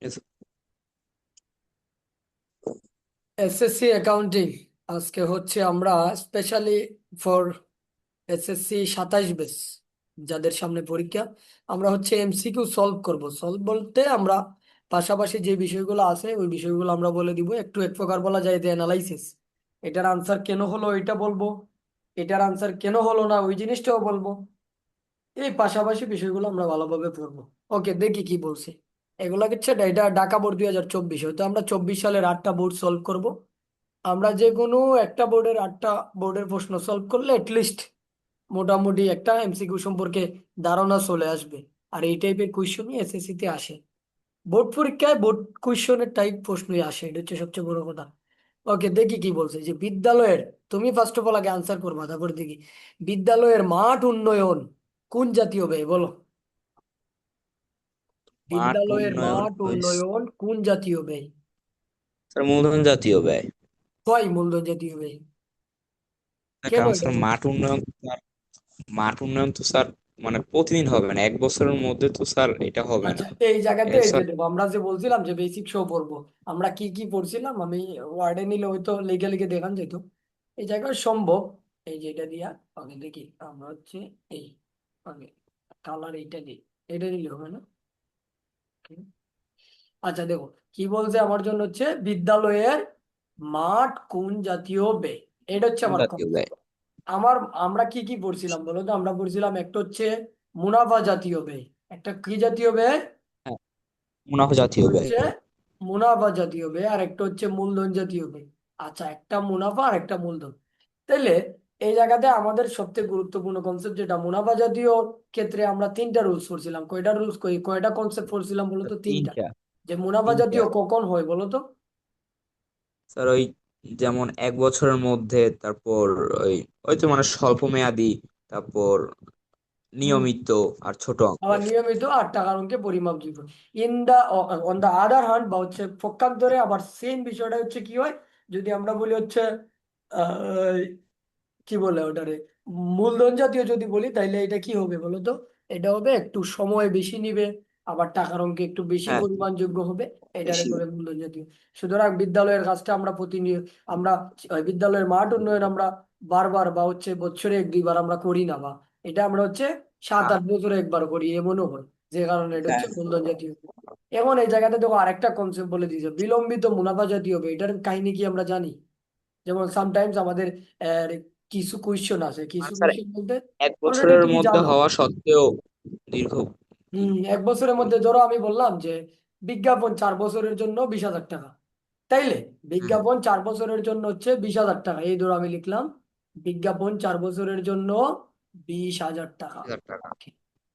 S- SSC accounting আজকে হচ্ছে আমরা স্পেশালি ফর এসএসসি 27 ব্যাচ যাদের সামনে পরীক্ষা আমরা হচ্ছে এমসিকিউ সলভ করব। সলভ বলতে আমরা পাশাপাশি যে বিষয়গুলো আছে ওই বিষয়গুলো আমরা বলে দিব, একটু এক প্রকার বলা যায় যে অ্যানালাইসিস। এটার আনসার কেন হলো এটা বলবো, এটার আনসার কেন হলো না ওই জিনিসটাও বলবো। এই পাশাপাশি বিষয়গুলো আমরা ভালোভাবে পড়বো। ওকে, দেখি কি বলছে। এগুলা হচ্ছে এটা ঢাকা বোর্ড 2024, হয়তো আমরা 24 সালের 8টা বোর্ড সলভ করব। আমরা যে কোনো একটা বোর্ডের 8টা বোর্ডের প্রশ্ন সলভ করলে লিস্ট মোটামুটি একটা এমসিকিউ সম্পর্কে ধারণা চলে আসবে। আর এই টাইপের কোয়েশ্চনই এসএসসি তে আসে। বোর্ড পরীক্ষায় বোর্ড কোয়েশ্চনের টাইপ প্রশ্নই আসে, এটা হচ্ছে সবচেয়ে বড় কথা। ওকে, দেখি কি বলছে যে বিদ্যালয়ের, তুমি ফার্স্ট অফ অল আগে আনসার করবা, তারপর দেখি বিদ্যালয়ের মাঠ উন্নয়ন কোন জাতীয় ব্যয় বলো। মাঠ বিদ্যালয়ের উন্নয়ন মাঠ উন্নয়ন কোন জাতীয় ব্যয়? স্যার মূলধন জাতীয় ব্যয়। কয় মূলধন জাতীয় ব্যয়? কেন কারণ এটা স্যার বলছো? মাঠ উন্নয়ন তো স্যার মানে প্রতিদিন হবে না, এক বছরের মধ্যে তো স্যার এটা হবে আচ্ছা, না। এই জায়গাতে এই যে স্যার দেখো, আমরা যে বলছিলাম যে বেসিক শো পড়বো, আমরা কি কি পড়ছিলাম, আমি ওয়ার্ডে নিলে হয়তো লিখে লিখে দেখান যেত। এই জায়গায় সম্ভব, এই যে এটা দিয়া আগে দেখি আমরা হচ্ছে এই আগে কালার এইটা দিই, এটা দিলে হবে না? আচ্ছা দেখো কি বলছে আমার জন্য হচ্ছে বিদ্যালয়ের মাঠ কোন জাতীয় ব্যয়, এটা হচ্ছে কোন আমার জাতীয় ব্যয়? concept। আমার আমরা কি কি পড়ছিলাম বলো তো? আমরা পড়ছিলাম একটা হচ্ছে মুনাফা জাতীয় ব্যয়, একটা কি জাতীয় ব্যয়, হ্যাঁ, মুনাফা একটা জাতীয় ব্যয়। হচ্ছে মুনাফা জাতীয় ব্যয়, আর একটা হচ্ছে মূলধন জাতীয় ব্যয়। আচ্ছা, একটা মুনাফা আর একটা মূলধন। তাইলে এই জায়গাতে আমাদের সবচেয়ে গুরুত্বপূর্ণ কনসেপ্ট যেটা মুনাফা জাতীয় ক্ষেত্রে আমরা তিনটা রুলস পড়ছিলাম। কয়টা রুলস, কয়টা কনসেপ্ট পড়ছিলাম বলো তো? তিনটা। তিনটা। যে মুনাফা তিনটা জাতীয় কখন হয় বলো তো? স্যার ওই যেমন এক বছরের মধ্যে, তারপর ওই ওই তো মানে স্বল্প মেয়াদি, তারপর হুম। নিয়মিত, আর ছোট আবার অঙ্কের। নিয়মিত 8 টাকার অঙ্কে পরিমাপযোগ্য। In the on the other hand বা হচ্ছে পক্ষান্তরে আবার সেম বিষয়টা হচ্ছে কি হয়, যদি আমরা বলি হচ্ছে আহ, কি বলে ওটারে, মূলধন জাতীয় যদি বলি তাইলে এটা কি হবে বলো তো? এটা হবে একটু সময় বেশি নিবে, আবার টাকার অঙ্কে একটু বেশি হ্যাঁ, পরিমাণযোগ্য হবে। এটারে বেশি। বলে মূলধন জাতীয়। সুতরাং বিদ্যালয়ের কাজটা আমরা প্রতিনিয়ত, আমরা বিদ্যালয়ের মাঠ উন্নয়ন আমরা বারবার বা হচ্ছে বছরে 1-2 বার আমরা করি না, বা এটা আমরা হচ্ছে সাত হ্যাঁ, আট বছরে একবার করি এমনও হয়, যে কারণে এটা হ্যাঁ। হচ্ছে মূলধন জাতীয়। এখন এই জায়গাতে দেখো আরেকটা কনসেপ্ট বলে দিয়েছে, বিলম্বিত মুনাফা জাতীয় হবে। এটার কাহিনী কি আমরা জানি? যেমন সামটাইমস আমাদের আহ, কিছু কোয়েশ্চন আছে, কিছু মানে স্যার কোয়েশ্চন বলতে এক অলরেডি বছরের তুমি মধ্যে জানো। হওয়া সত্ত্বেও দীর্ঘ। এক বছরের মধ্যে ধরো আমি বললাম যে বিজ্ঞাপন 4 বছরের জন্য 20,000 টাকা, তাইলে হ্যাঁ, বিজ্ঞাপন 4 বছরের জন্য হচ্ছে 20,000 টাকা, এই ধরো আমি লিখলাম বিজ্ঞাপন 4 বছরের জন্য 20,000 টাকা। 1000 টাকা।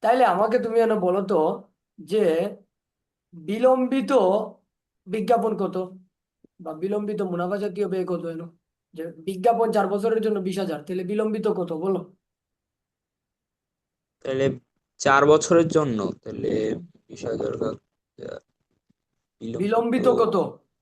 তাইলে আমাকে তুমি এনে বলো তো যে বিলম্বিত বিজ্ঞাপন কত, বা বিলম্বিত মুনাফা জাতীয় ব্যয় কত এনো? যে বিজ্ঞাপন 4 বছরের জন্য 20,000, তাহলে বিলম্বিত কত বলো? তাহলে 4 বছরের জন্য তাহলে 20,000 বিলম্বিত। বিলম্বিত কত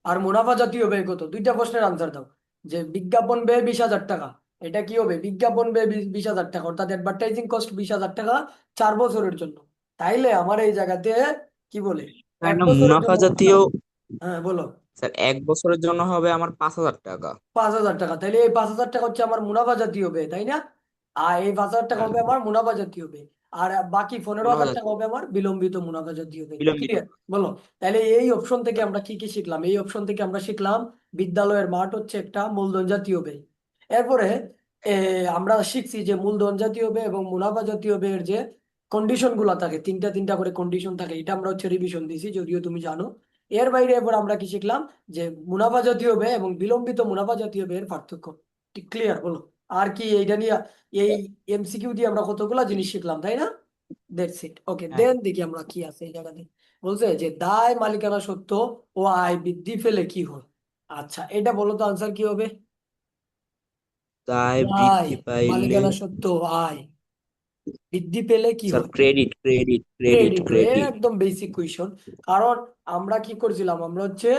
আর মুনাফা জাতীয় ব্যয় কত, দুইটা প্রশ্নের আনসার দাও। যে বিজ্ঞাপন ব্যয় 20,000 টাকা, এটা কি হবে? বিজ্ঞাপন ব্যয় 20,000 টাকা, অর্থাৎ অ্যাডভার্টাইজিং কস্ট 20,000 টাকা 4 বছরের জন্য। তাইলে আমার এই জায়গাতে কি বলে, এক একটা বছরের মুনাফা জন্য জাতীয়। বললাম। হ্যাঁ বলো। স্যার এক বছরের জন্য হবে আমার 5,000 টাকা। 5,000 টাকা, তাইলে এই 5,000 টাকা হচ্ছে আমার মুনাফা জাতীয় ব্যয়, তাই না? আর এই 5,000 টাকা হ্যাঁ, হবে আমার মুনাফা জাতীয় ব্যয়। আর বাকি পনেরো মুনাফা হাজার টাকা জাতীয়, হবে আমার বিলম্বিত মুনাফা জাতীয় ব্যয়। বিলম্বিত। ক্লিয়ার? বলো। তাহলে এই অপশন থেকে আমরা কি কি শিখলাম? এই অপশন থেকে আমরা শিখলাম বিদ্যালয়ের মাঠ হচ্ছে একটা মূলধন জাতীয় ব্যয়। এরপরে এ, আমরা শিখছি যে মূলধন জাতীয় ব্যয় এবং মুনাফা জাতীয় ব্যয়ের যে কন্ডিশন গুলা থাকে, তিনটা তিনটা করে কন্ডিশন থাকে, এটা আমরা হচ্ছে রিভিশন দিয়েছি, যদিও তুমি জানো। এর বাইরে এবার আমরা কি শিখলাম? যে মুনাফা জাতীয় ব্যয় এবং বিলম্বিত মুনাফা জাতীয় ব্যয়ের পার্থক্য। ক্লিয়ার? বলো। আর কি এইটা নিয়ে, এই এমসিকিউ দিয়ে আমরা কতগুলা জিনিস শিখলাম, তাই না? That's it. ওকে, হ্যাঁ। দেন দেখি আমরা কি আছে এই জায়গাতে। বলছে যে দায় মালিকানা সত্ত্ব ও আয় বৃদ্ধি পেলে কি হয়। আচ্ছা, এটা বলো তো আনসার কি হবে? দায় দায় বৃদ্ধি পাইলে। মালিকানা সত্ত্ব আয় বৃদ্ধি পেলে কি স্যার হয়? Credit, credit, credit, credit. Credit. একদম বেসিক কুয়েশন। কারণ আমরা কি করছিলাম, আমরা হচ্ছে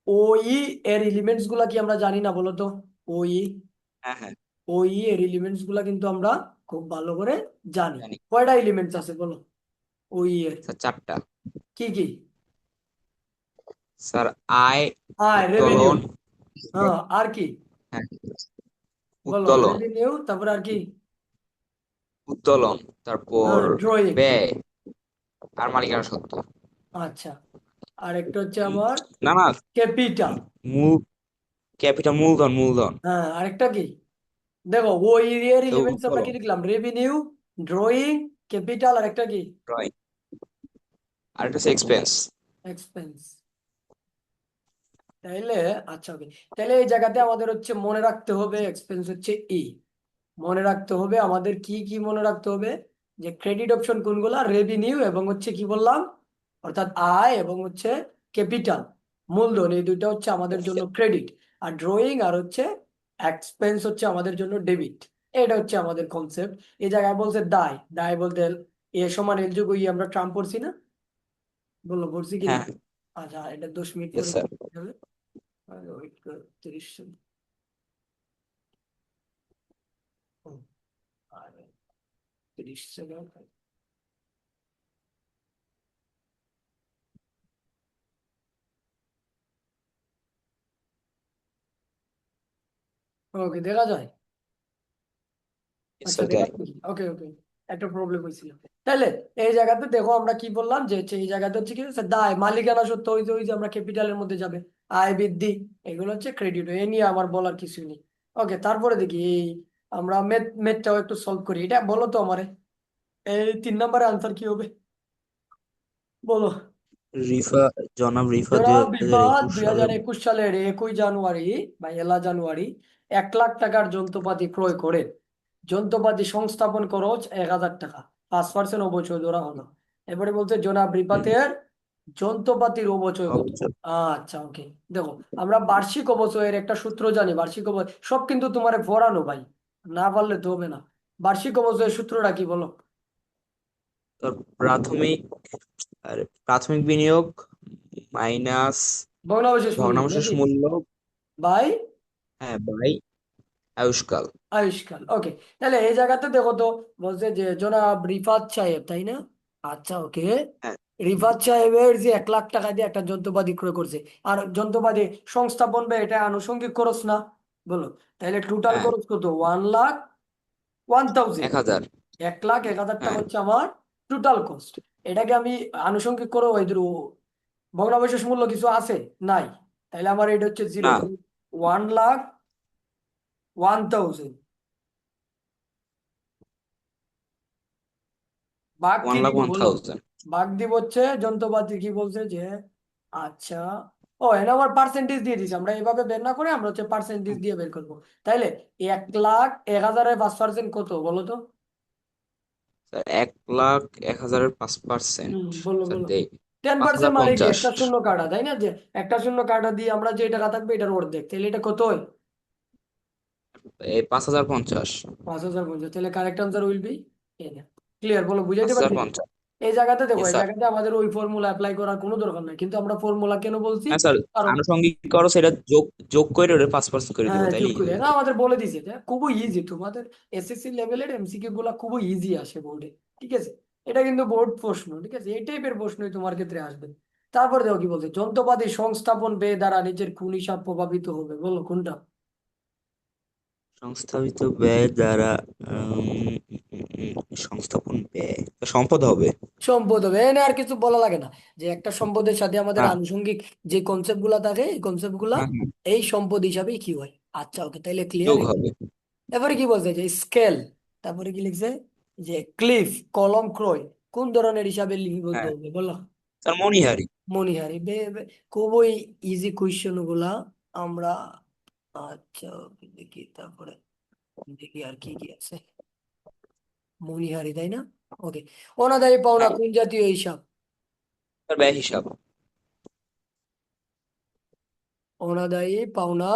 ওই এর এলিমেন্টস গুলা কি আমরা জানি না বলো তো? ওই হ্যাঁ, হ্যাঁ, ওই এর এলিমেন্টস গুলা কিন্তু আমরা খুব ভালো করে জানি। জানি। কয়টা এলিমেন্টস আছে বলো ওই এর? স্যার 4টা। কি কি? স্যার আয়, আয়, রেভিনিউ। উত্তোলন, হ্যাঁ, আর কি? হ্যাঁ, বলো, উত্তোলন, রেভিনিউ, তারপর আর কি? উত্তোলন, তারপর হ্যাঁ, ড্রয়িং। ব্যয় আর মালিকানা সত্ত্ব। আচ্ছা, আর একটা হচ্ছে আমার না না, ক্যাপিটাল। মূল, ক্যাপিটাল মূলধন, মূলধন। হ্যাঁ, আরেকটা কি? দেখো, ওই এরিয়ার তো এলিমেন্টস আমরা কি উত্তোলন, লিখলাম? রেভিনিউ, ড্রয়িং, ক্যাপিটাল, আর একটা কি? ড্রয়িং, আর একটা হচ্ছে এক্সপেন্স। এক্সপেন্স। তাইলে আচ্ছা, ওকে। তাইলে এই জায়গাতে আমাদের হচ্ছে মনে রাখতে হবে এক্সপেন্স হচ্ছে ই। মনে রাখতে হবে আমাদের কি কি মনে রাখতে হবে, যে ক্রেডিট অপশন কোনগুলা, রেভিনিউ এবং হচ্ছে কি বললাম, অর্থাৎ আয় এবং হচ্ছে ক্যাপিটাল, মূলধন, এই দুইটা হচ্ছে আমাদের জন্য ক্রেডিট। আর ড্রয়িং আর হচ্ছে এক্সপেন্স হচ্ছে আমাদের জন্য ডেবিট। এটা হচ্ছে আমাদের কনসেপ্ট। এই জায়গায় বলছে দায়, দায় বলতে এ সমান এল যোগ ই, আমরা ট্রাম পড়ছি না? বললো পড়ছি কিনা? হ্যাঁ, আচ্ছা, এটা 10 মিনিট ইয়েস পরে স্যার। হবে। আর ওয়েট কর, 30 সেকেন্ড। আর 30 সেকেন্ড। ওকে, দেখা যায়। ইয়েস আচ্ছা, স্যার, দেখা দেয়। যাচ্ছে। ওকে ওকে, একটা প্রবলেম হয়েছিল। তাহলে এই জায়গাতে দেখো আমরা কি বললাম, যে হচ্ছে এই জায়গাতে হচ্ছে কি হচ্ছে দায়, মালিকানা সত্ত্ব, ওই যে আমরা ক্যাপিটালের মধ্যে যাবে, আয় বৃদ্ধি, এগুলো হচ্ছে ক্রেডিট। এ নিয়ে আমার বলার কিছুই নেই। ওকে, তারপরে দেখি এই আমরা ম্যাথটাও একটু সলভ করি। এটা বলো তো আমারে, এই 3 নম্বরের আনসার কি হবে? বলো। রিফা, জনাব রিফা দুই জনাব হাজার রিফাত একুশ দুই সালে হাজার একুশ সালের 21 জানুয়ারি বা 1 জানুয়ারি 1 লাখ টাকার যন্ত্রপাতি ক্রয় করে যন্ত্রপাতি সংস্থাপন খরচ 1,000 টাকা, 5% অবচয় ধরা হলো। এবারে বলছে জনাব রিপাতের যন্ত্রপাতির অবচয় কত? অবচয়। আচ্ছা, ওকে। দেখো, আমরা বার্ষিক অবচয়ের একটা সূত্র জানি। বার্ষিক অবচয় সব কিন্তু তোমার পড়ানো ভাই, না পারলে তো হবে না। বার্ষিক অবচয়ের সূত্রটা কি বলো? তোর প্রাথমিক, আর প্রাথমিক বিনিয়োগ মাইনাস ভগ্নাবশেষ মূল্য ভগ্নাবশেষ নাকি? মূল্য, বাই হ্যাঁ, বাই আয়ুষ্কাল। আয়ুষ্কাল। ওকে, তাহলে এই জায়গাতে দেখো তো, বলছে যে জনাব রিফাত সাহেব, তাই না? আচ্ছা, ওকে। হ্যাঁ, রিফাত সাহেবের যে 1 লাখ টাকা দিয়ে একটা যন্ত্রপাতি ক্রয় করছে, আর যন্ত্রপাতি সংস্থাপন ব্যয় এটা আনুষঙ্গিক খরচ না? বলো, তাহলে টোটাল হ্যাঁ, খরচ কত? 1,01,000। 1,000। 1,01,000 টাকা হ্যাঁ, হচ্ছে আমার টোটাল কস্ট। এটাকে আমি আনুষঙ্গিক করো, ওই ধরো ভগ্নাবশেষ মূল্য কিছু আছে? নাই। তাহলে আমার এটা হচ্ছে জিরো। না, 1,01,000 বাঘ কি ওয়ান লাখ দিব ওয়ান বলো? থাউজেন্ড বাঘ দিব হচ্ছে যন্ত্রপাতি কি বলছে যে, আচ্ছা, ও এনে আমার পার্সেন্টেজ দিয়ে দিছে, আমরা এভাবে বের না করে আমরা হচ্ছে পার্সেন্টেজ দিয়ে বের করবো। তাইলে 1,01,000-এর 5% কত বলো তো? স্যার, 1,01,000-এর 5%। বলো স্যার বলো। দেই, টেন পাঁচ পার্সেন্ট হাজার মানে কি? পঞ্চাশ একটা শূন্য কাটা, তাই না? যে একটা শূন্য কাটা দিয়ে আমরা যে টাকা থাকবে এটার অর্ধেক, তাহলে এটা কত হয়? 5,050। 5,050। তাহলে correct answer will be clear. বলো, পাঁচ বুঝাইতে হাজার পারছি? পঞ্চাশ এই জায়গাতে দেখো, ইয়েস এই স্যার। জায়গাতে আমাদের ওই ফর্মুলা অ্যাপ্লাই করার কোনো দরকার নাই, কিন্তু আমরা ফর্মুলা কেন বলছি? হ্যাঁ স্যার, কারণ আনুষঙ্গিক খরচ এটা যোগ যোগ করে ওটা 5% করে দিব, হ্যাঁ, যোগ তাইলেই করে হয়ে না, যাবে। আমাদের বলে দিছে যে খুবই ইজি। তোমাদের এসএসসি লেভেলের এমসিকিউ গুলা খুবই ইজি আসে বোর্ডে, ঠিক আছে? এটা কিন্তু বোর্ড প্রশ্ন, ঠিক আছে? এই টাইপের প্রশ্নই তোমার ক্ষেত্রে আসবে। তারপর দেখো কি বলছে, যন্ত্রপাতি সংস্থাপন ব্যয় দ্বারা নিচের কোন হিসাব প্রভাবিত হবে? বলো কোনটা? সংস্থাপিত ব্যয় দ্বারা সংস্থাপন ব্যয় সম্পদ হবে। সম্পদ হবে। এনে আর কিছু বলা লাগে না, যে একটা সম্পদের সাথে আমাদের না, আনুষঙ্গিক যে কনসেপ্ট গুলা থাকে, এই কনসেপ্ট গুলা হ্যাঁ হ্যাঁ, এই সম্পদ হিসাবেই কি হয়। আচ্ছা, ওকে, তাইলে ক্লিয়ার। যোগ হবে। এবারে কি বলছে, যে স্কেল, তারপরে কি লিখছে, যে ক্লিফ, কলম ক্রয় কোন ধরনের হিসাবে লিপিবদ্ধ হ্যাঁ হবে? বলো। স্যার, মণিহারি। মনিহারি খুবই ইজি কোয়েশ্চেন গুলা। আমরা আচ্ছা, okay, দেখি তারপরে, দেখি আর কি কি আছে। মনিহারি, তাই না? ওকে। অনাদায়ী পাওনা হ্যাঁ কোন জাতীয় হিসাব? স্যার, ব্যয় হিসাব। অনাদায়ী পাওনা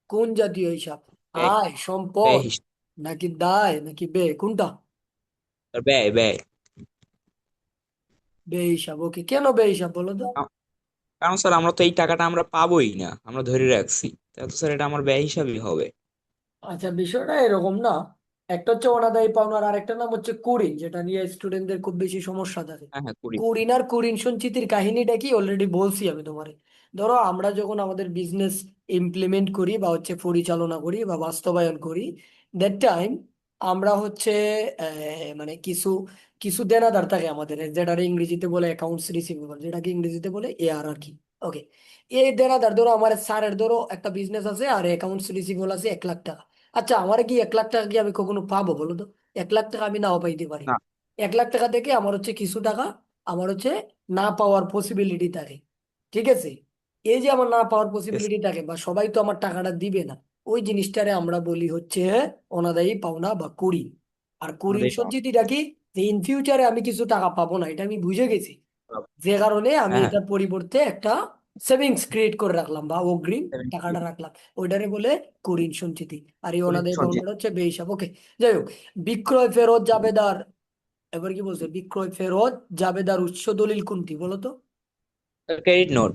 কোন জাতীয় হিসাব? ব্যয়, আয়, ব্যয় সম্পদ, হিসাব। নাকি দায়, নাকি ব্যয়, কোনটা? স্যার, ব্যয় ব্যয়। ব্যয় হিসাব। ওকে, কেন ব্যয় হিসাব বলো তো? কারণ স্যার আমরা তো এই টাকাটা আমরা পাবোই না, আমরা ধরে রাখছি, তাহলে তো স্যার এটা আমার ব্যয় হিসাবই হবে। আচ্ছা, বিষয়টা এরকম না। একটা হচ্ছে অনাদায়ী পাওনার, আর একটা নাম হচ্ছে কুরিন, যেটা নিয়ে স্টুডেন্টদের খুব বেশি সমস্যা থাকে। হ্যাঁ হ্যাঁ, করি। কুরিন আর কুরিন সঞ্চিতির কাহিনীটা কি অলরেডি বলছি আমি তোমারে। ধরো আমরা যখন আমাদের বিজনেস ইমপ্লিমেন্ট করি বা হচ্ছে পরিচালনা করি বা বাস্তবায়ন করি, দ্যাট টাইম আমরা হচ্ছে মানে কিছু কিছু দেনাদার থাকে আমাদের, যেটা ইংরেজিতে বলে অ্যাকাউন্টস রিসিভেবল, যেটাকে ইংরেজিতে বলে এআর আর কি। ওকে, এই দেনাদার, ধরো আমার স্যারের ধরো একটা বিজনেস আছে আর অ্যাকাউন্টস রিসিভেবল আছে 1 লাখ টাকা। আচ্ছা, আমার কি 1 লাখ টাকা কি আমি কখনো পাবো বলো তো? 1 লাখ টাকা আমি নাও পাইতে পারি। না। 1 লাখ টাকা থেকে আমার হচ্ছে কিছু টাকা আমার হচ্ছে না পাওয়ার পসিবিলিটি থাকে, ঠিক আছে? এই যে আমার না পাওয়ার Yes, পসিবিলিটি থাকে, বা সবাই তো আমার টাকাটা দিবে না, ওই জিনিসটারে আমরা বলি হচ্ছে অনাদায়ী পাওনা বা কুড়ি। আর কুড়ির আমাদের পাওনা। সত্যিটা কি, যে ইন ফিউচারে আমি কিছু টাকা পাবো না, এটা আমি বুঝে গেছি, যে কারণে আমি হ্যাঁ, হ্যাঁ। এটার পরিবর্তে একটা সেভিংস ক্রিয়েট করে রাখলাম বা অগ্রিম টাকাটা রাখলাম, ওইটারে বলে কুড়ির সঞ্চিতি। আর এই অনাদায়ী সঞ্চিত। পাওনাটা হচ্ছে বেহিসাব। ওকে, যাই হোক, বিক্রয় ফেরত জাবেদার, এবার কি বলছে, বিক্রয় ফেরত জাবেদার উৎস দলিল কোনটি বলো তো? Credit note.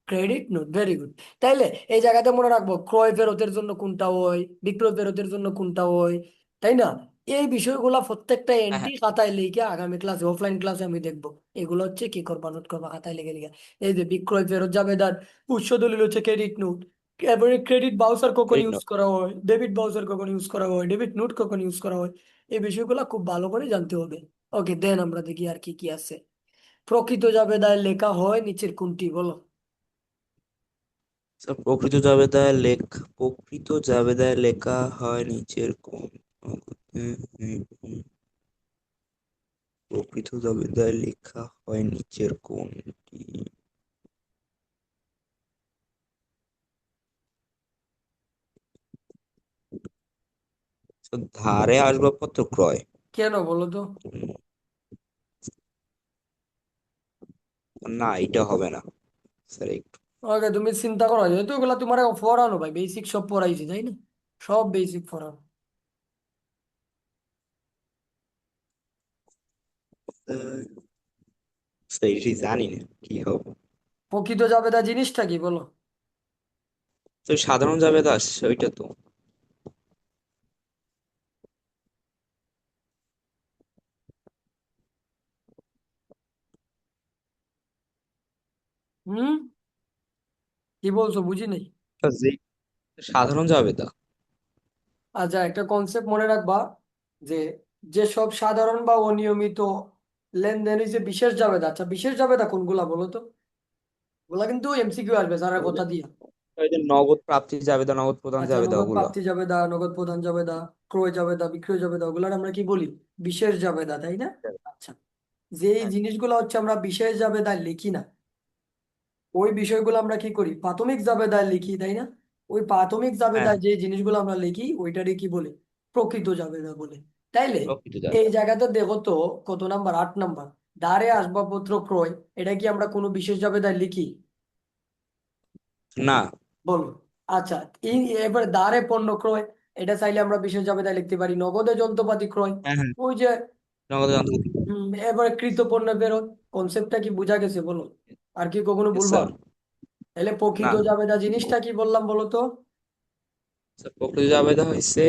Credit note, very good. তাইলে এই জায়গাতে মনে রাখবো ক্রয় ফেরতের জন্য কোনটা হয়, বিক্রয় ফেরতের জন্য কোনটা হয়, তাই না? এই বিষয়গুলা প্রত্যেকটা হ্যাঁ, এন্ট্রি হ্যাঁ। খাতায় লিখে আগামী ক্লাসে, অফলাইন ক্লাসে আমি দেখবো এগুলো হচ্ছে কি করবা, নোট করবা খাতায় লিখে লিখে। এই যে বিক্রয় ফেরত জাবেদার উৎস দলিল হচ্ছে ক্রেডিট নোট। এবারে ক্রেডিট বাউচার কখন ক্রেডিট ইউজ নোট। করা হয়, ডেবিট বাউচার কখন ইউজ করা হয়, ডেবিট নোট কখন ইউজ করা হয়, এই বিষয়গুলো খুব ভালো করে জানতে হবে। ওকে, দেন আমরা দেখি আর কি কি আছে। প্রকৃত জাবেদায় লেখা হয় নিচের কোনটি বলো? So, প্রকৃত জাবেদায় লেখা হয় নিচের কোন? হুম, হুম, হুম। প্রকৃত জাবেদায় লেখা হয় নিচের কোনটি? So, ধারে আসবাবপত্র ক্রয়। কেন বলো তো? উম, না, এটা হবে না স্যার, একটু। ওকে, তুমি চিন্তা করো, যেহেতু এগুলো তোমার পড়ানো ভাই, বেসিক সব পড়াইছি তাই না, সব বেসিক পড়ানো। স্যার, এটি জানি না কি হবে। প্রকৃত জাবেদা জিনিসটা কি বলো? তো সাধারণ জাবেদা আসছে ওইটা তো। হুম, কি বলছো বুঝি নাই। যে সাধারণ জাবেদা। আচ্ছা, একটা কনসেপ্ট মনে রাখবা, যে যেসব সাধারণ বা অনিয়মিত লেনদেন যে বিশেষ জাবেদা। আচ্ছা, বিশেষ জাবেদা কোনগুলা বলো তো? ওগুলা কিন্তু এমসিকিউ আসবে স্যারের ওই যে কথা দিয়া। ওই যে নগদ প্রাপ্তি জাবেদা, নগদ প্রদান আচ্ছা, জাবেদা নগদ ওগুলো। প্রাপ্তি জাবেদা, নগদ প্রদান জাবেদা, ক্রয় জাবেদা, বিক্রয় জাবেদা, ওগুলার আমরা কি বলি? বিশেষ জাবেদা, তাই না? আচ্ছা, যে এই হ্যাঁ, জিনিসগুলো হচ্ছে আমরা বিশেষ জাবেদায় লিখি না, ওই বিষয়গুলো আমরা কি করি, প্রাথমিক জাবেদায় লিখি, তাই না? ওই প্রাথমিক হ্যাঁ। জাবেদায় যে জিনিসগুলো আমরা লিখি ওইটারই কি বলে? প্রকৃত জাবেদা বলে। তাইলে প্রকৃত এই জাবেদা। জায়গাতে দেখো তো, কত নাম্বার, 8 নাম্বার, দ্বারে আসবাবপত্র ক্রয়, এটা কি আমরা কোনো বিশেষ জাবেদায় লিখি না। বলো? আচ্ছা, এবার দ্বারে পণ্য ক্রয়, এটা চাইলে আমরা বিশেষ জাবেদায় লিখতে পারি। নগদে যন্ত্রপাতি ক্রয়, হ্যাঁ, হ্যাঁ। ওই যে নগদ যন্ত্রপাতি। এবারে কৃত পণ্য বেরোয়, কনসেপ্টটা কি বোঝা গেছে বলো? আর কি কখনো Yes, বলবা? স্যার। তাহলে না। প্রকৃত জাবেদা জিনিসটা কি বললাম বলো তো? স্যার, প্রকৃত জাবেদা হয়েছে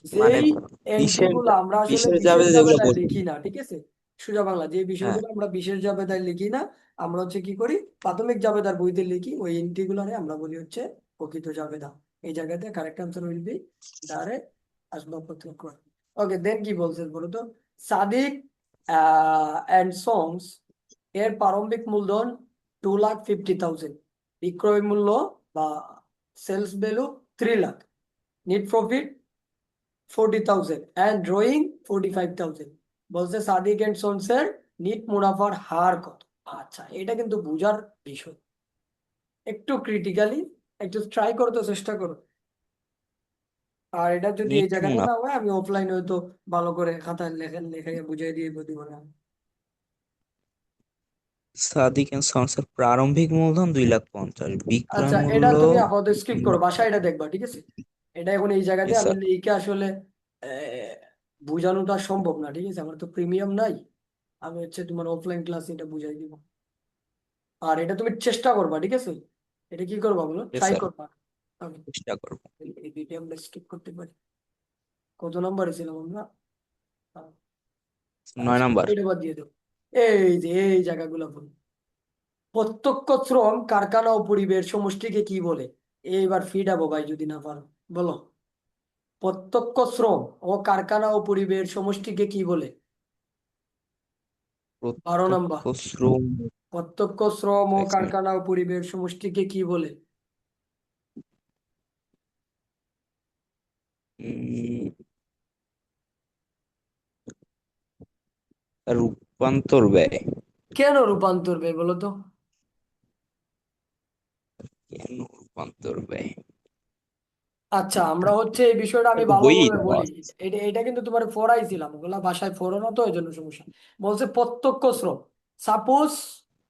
মানে যেই এন্ট্রি বিশেষ গুলো আমরা আসলে বিশেষ বিশেষ জাবেদা যেগুলো জাবেদায় বলছেন। লিখি না, ঠিক আছে, সোজা বাংলা, যে হ্যাঁ। বিষয়গুলো আমরা বিশেষ জাবেদায় লিখি না, আমরা হচ্ছে কি করি, প্রাথমিক জাবেদার বইতে লিখি, ওই এন্ট্রি গুলারে আমরা বলি হচ্ছে প্রকৃত জাবেদা। এই জায়গাতে কারেক্ট আনসার উইল বি ডারে আসবাবপত্র ক্রয়। ওকে, দেন কি বলছেন বলো তো? সাদিক অ্যান্ড সন্স এর প্রারম্ভিক মূলধন 2,50,000, বিক্রয় মূল্য বা sales value 3 lakh, net profit 40,000 and drawing 45,000। বলছে সাদিক এন্ড সন্সের নিট মুনাফার হার কত। আচ্ছা, এটা কিন্তু বুঝার বিষয়, একটু ক্রিটিক্যালি একটু ট্রাই করতে চেষ্টা করো। আর এটা যদি এই নিট জায়গাতে না মুনাফা। হয়, আমি অফলাইনে হয়তো ভালো করে খাতায় লেখেন লেখে বুঝিয়ে দিয়ে দিব না। সাদিক এন্ড সন্সের প্রারম্ভিক মূলধন 2,50,000, বিক্রয় আচ্ছা, এটা মূল্য তুমি আপাতত স্কিপ করো, 3,00,000। বাসায় এটা দেখবা, ঠিক আছে? এটা এখন এই জায়গাতে Yes, আমি স্যার। লিখে আসলে বোঝানোটা সম্ভব না, ঠিক আছে, আমার তো প্রিমিয়াম নাই। আমি হচ্ছে তোমার অফলাইন ক্লাস এটা বুঝাই দিব। আর এটা তুমি চেষ্টা করবা, ঠিক আছে? এটা কি করবা বলো, Yes, ট্রাই স্যার। করবা। আমি চেষ্টা করবো। এই দুইটা আমরা স্কিপ করতে পারি। কত নম্বরে ছিলাম আমরা? আহ, 9 নাম্বার। এটা বাদ দিয়ে দেবো। এই যে এই জায়গাগুলো বলো। প্রত্যক্ষ শ্রম কারখানা ও পরিবেশ সমষ্টিকে কি বলে? এইবার ফিডাবো ভাই যদি না পারো। বলো। প্রত্যক্ষ শ্রম ও কারখানা ও পরিবেশ সমষ্টিকে কি বলে? 12 নম্বর। প্রত্যক্ষ শ্রম। প্রত্যক্ষ শ্রম ও এক সেকেন্ড। কারখানা ও পরিবেশ সমষ্টিকে কি বলে? রূপান্তর ব্যয়। কেন রূপান্তর ব্যয় বলো তো? কেন রূপান্তর ব্যয়? আচ্ছা, আমরা হচ্ছে এই বিষয়টা আমি এটা বইয়েই ভালোভাবে দেওয়া বলি। আছে। এটা এটা কিন্তু তোমার পড়াইছিলাম, ওগুলা বাসায় পড়ো না তো, এই জন্য সমস্যা। বলছে প্রত্যক্ষ শ্রম। সাপোজ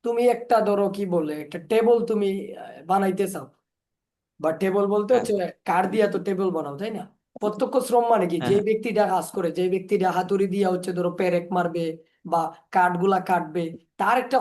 তুমি একটা, ধরো কি বলে, একটা টেবল তুমি বানাইতে চাও, বা টেবল বলতে হ্যাঁ, হচ্ছে কাঠ দিয়া তো টেবল বানাও, তাই না? প্রত্যক্ষ শ্রম মানে কি, হ্যাঁ, যে হ্যাঁ। ব্যক্তিটা কাজ করে, যে ব্যক্তিটা হাতুড়ি দিয়া হচ্ছে ধরো পেরেক মারবে বা কাঠগুলা কাটবে, তার একটা